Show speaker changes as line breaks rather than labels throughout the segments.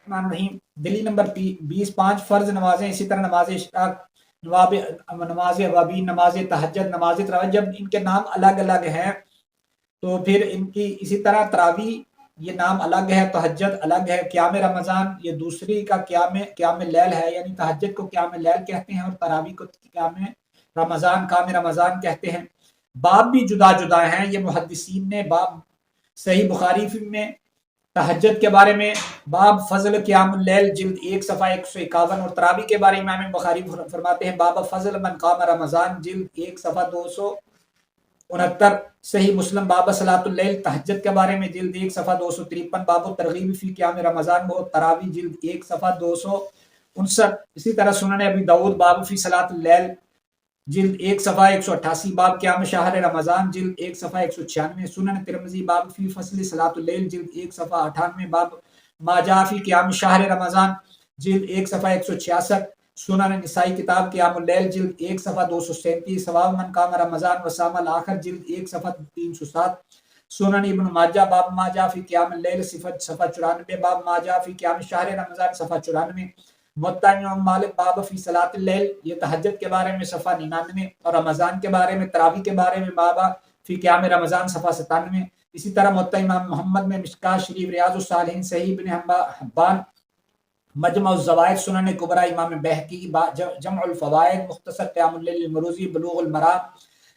الرحمن الرحیم دلیل نمبر 20 5 فرض نمازیں، اسی طرح نماز اشراق، نماز وابین، نماز تہجد، نماز تراویح، جب ان کے نام الگ الگ ہیں تو پھر ان کی اسی طرح تراویح یہ نام الگ ہے، تہجد الگ ہے، قیام رمضان یہ دوسری کا قیام لیل ہے، یعنی تہجد کو قیام لیل کہتے ہیں اور تراویح کو قیام رمضان کہتے ہیں۔ باب بھی جدا جدا ہیں، یہ محدثین نے باب صحیح بخاری میں تہجد کے بارے میں باب فضل قیام اللیل جلد 1 صفحہ 151، اور تراویح کے بارے میں امام بخاری فرماتے ہیں باب فضل من قام رمضان جلد 1 صفحہ 269، صحیح مسلم باب صلاۃ اللیل تہجد کے بارے میں جلد 1 صفحہ 253، باب الترغیب فی قیام رمضان و تراویح جلد 1 صفحہ 259، اسی طرح سنن ابی داؤد باب فی صلاۃ اللیل جلد 1 صفحہ 188، باب قیام شہر رمضان جلد 1 صفحہ 196، سنن ترمذی باب فی فصل صلاۃ اللیل جلد 1 صفحہ 98، باب ما جاء فی قیام شہر رمضان جلد 1 صفحہ 166، سنن نسائی کتاب قیام اللیل جلد 1 صفحہ 237، ثواب من قام رمضان وصام الاخر جلد 1 صفحہ 307، سنن ابن ماجہ باب ما جاء فی قیام اللیل صفحہ 94، باب ما جاء فی قیام شہر رمضان صفحہ 94، موطا امام مالک باب فی صلاۃ اللیل یہ تہجد کے بارے میں صفحہ 99، اور رمضان کے بارے میں تراویح کے بارے میں باب فی قیام رمضان صفحہ 97، اسی طرح موطا امام محمد میں مشکاۃ شریف، ریاض الصالحین، صحیح ابن حبان، مجمع الزوائد، سنن کبریٰ امام بہقی، جمع الفوائد، مختصر قیام اللیل المروزی، بلوغ المرام،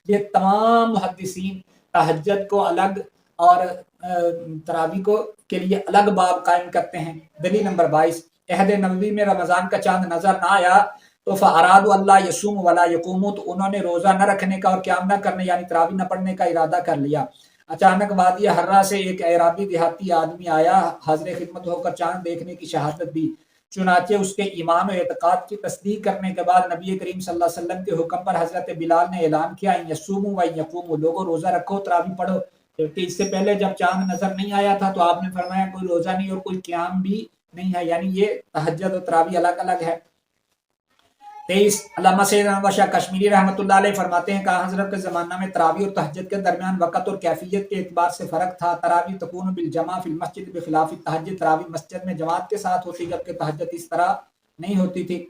یہ تمام محدثین تہجد کو الگ اور تراویح کو کے لیے الگ باب قائم کرتے ہیں۔ دلیل نمبر 22 عہد نبوی میں رمضان کا چاند نظر نہ آیا تو فارادوا اللہ یصوم ولا یقوم، تو انہوں نے روزہ نہ رکھنے کا اور قیام نہ کرنے یعنی تراویح نہ پڑھنے کا ارادہ کر لیا۔ اچانک وادی حرہ سے ایک اعرابی دیہاتی آدمی آیا، حاضر خدمت ہو کر چاند دیکھنے کی شہادت دی، چنانچہ اس کے ایمان و اعتقاد کی تصدیق کرنے کے بعد نبی کریم صلی اللہ علیہ وسلم کے حکم پر حضرت بلال نے اعلان کیا یصوموا و یقوموا، لوگوں روزہ رکھو تراویح پڑھو، کیونکہ اس سے پہلے جب چاند نظر نہیں آیا تھا تو آپ نے فرمایا کوئی روزہ نہیں اور کوئی قیام بھی نہیں ہے، یعنی یہ تہجد و تراویح الگ الگ ہے۔ 23 علامہ سید احمد شاہ کشمیری رحمۃ اللہ علیہ فرماتے ہیں کہا حضرت کے زمانہ میں تراویح اور تہجد کے درمیان وقت اور کیفیت کے اعتبار سے فرق تھا۔ تراویح تکون بالجماع فی المسجد بخلاف التہجد، تراویح مسجد میں جماعت کے ساتھ ہوتی جبکہ تہجد اس طرح نہیں ہوتی تھی۔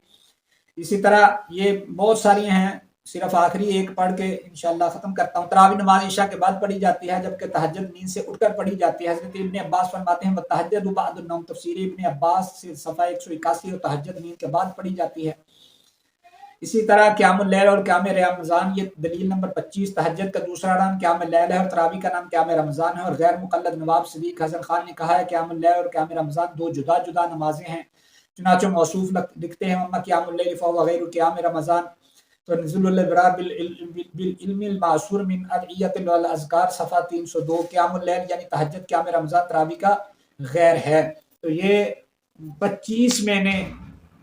اسی طرح یہ بہت ساری ہیں، صرف آخری ایک پڑھ کے انشاءاللہ ختم کرتا ہوں۔ تراویح نماز عشاء کے بعد پڑھی جاتی ہے جبکہ تہجد نیند سے اٹھ کر پڑھی جاتی ہے۔ حضرت ابن عباس فرماتے ہیں تہجد بعد النوم، تفسیر ابن عباس سے صفحہ 181، اور تہجد نیند کے بعد پڑھی جاتی ہے۔ اسی طرح قیام اللیل اور قیام رمضان یہ دلیل نمبر 25 تہجد کا دوسرا نام قیام اللیل ہے اور تراویح کا نام قیام رمضان ہے، اور غیر مقلد نواب صدیق حسن خان نے کہا ہے قیام اللیل اور قیام رمضان دو جدا جدا نمازیں ہیں۔ چنانچہ موصوف لکھتے ہیں اما قیام اللیل فهو غیر قیام رمضان، تو نزول الابرار بالعلم المعصور من ادعیۃ والاذکار صفحہ 302، قیام اللیل یعنی تہجد قیام رمضان تراویح کا غیر ہے۔ تو یہ 25 میں نے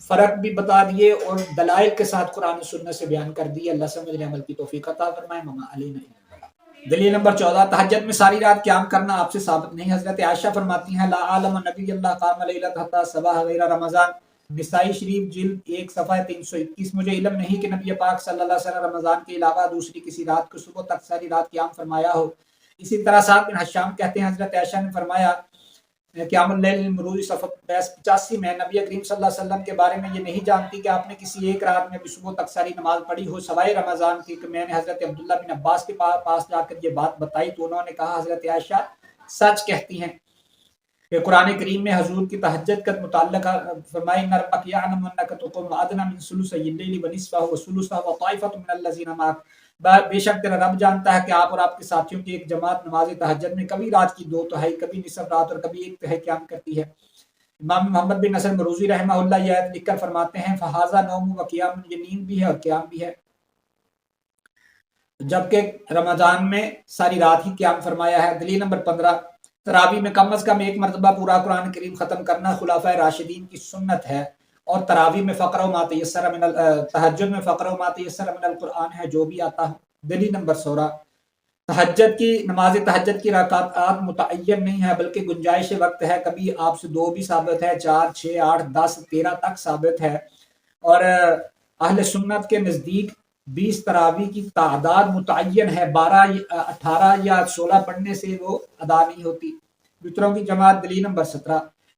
فرق بھی بتا دیے اور دلائل کے ساتھ قرآن و سنت سے بیان کر دیے۔ اللہ سمجھنے عمل کی توفیق عطا فرمائے۔ مما علینا الا البلاغ۔ دلیل نمبر 14 تہجد میں ساری رات قیام کرنا آپ سے ثابت نہیں۔ حضرت عائشہ فرماتی ہیں لا عالم نبی اللہ قام لیلۃ حتی صبح غیر رمضان، نسائی شریف جلد 1 صفحہ 321، مجھے علم نہیں کہ نبی پاک صلی اللہ علیہ وسلم رمضان کے علاوہ دوسری کسی رات کو صبح تک ساری رات قیام فرمایا ہو۔ اسی طرح صاحب بن حشام کہتے ہیں حضرت عائشہ نے فرمایا قیام اللیل المروزی صفحہ 85 میں نبی کریم صلی اللہ علیہ وسلم کے بارے میں یہ نہیں جانتی کہ آپ نے کسی ایک رات میں بھی صبح تک ساری نماز پڑھی ہو سوائے رمضان کی، کہ میں نے حضرت عبداللہ بن عباس کے پاس جا کر یہ بات بتائی تو انہوں نے کہا حضرت عائشہ سچ کہتی ہیں کہ قرآن کریم میں حضور کی تہجد کا متعلق فرمائی ان ربک یعلم انک تقوم ادنی من ثلثی اللیل ونصفہ وثلثہ وطائفۃ من الذین معک، بے شک تیرا رب جانتا ہے کہ آپ اور آپ کے ساتھیوں کی ایک جماعت نماز تہجد میں کبھی رات کی 2/3، کبھی نصف رات اور کبھی 1/3 قیام کرتی ہے۔ امام محمد بن نصر مروزی رحمہ اللہ یہ آیت لکھ کر فرماتے ہیں فہذا نوم و قیام، یہ نیند بھی ہے اور قیام بھی ہے، جبکہ رمضان میں ساری رات ہی قیام فرمایا ہے۔ دلیل نمبر 15 تراویح میں کم از کم ایک مرتبہ پورا قرآن کریم ختم کرنا خلفائے راشدین کی سنت ہے، اور تراویح میں فقرہ ما تیسر من تہجد میں فقرہ ما تیسر من القرآن ہے جو بھی آتا ہے۔ دلیل نمبر 16 تہجد کی نماز تہجد کی رکعات متعین نہیں ہے بلکہ گنجائش وقت ہے، کبھی آپ سے 2 بھی ثابت ہے، 4 6 8 10 13 تک ثابت ہے، اور اہل سنت کے نزدیک 20 تراویح کی تعداد متعین ہے، 12 18 یا 16 پڑھنے سے وہ ادا نہیں ہوتی۔ وتروں کی جماعت دلیل نمبر 17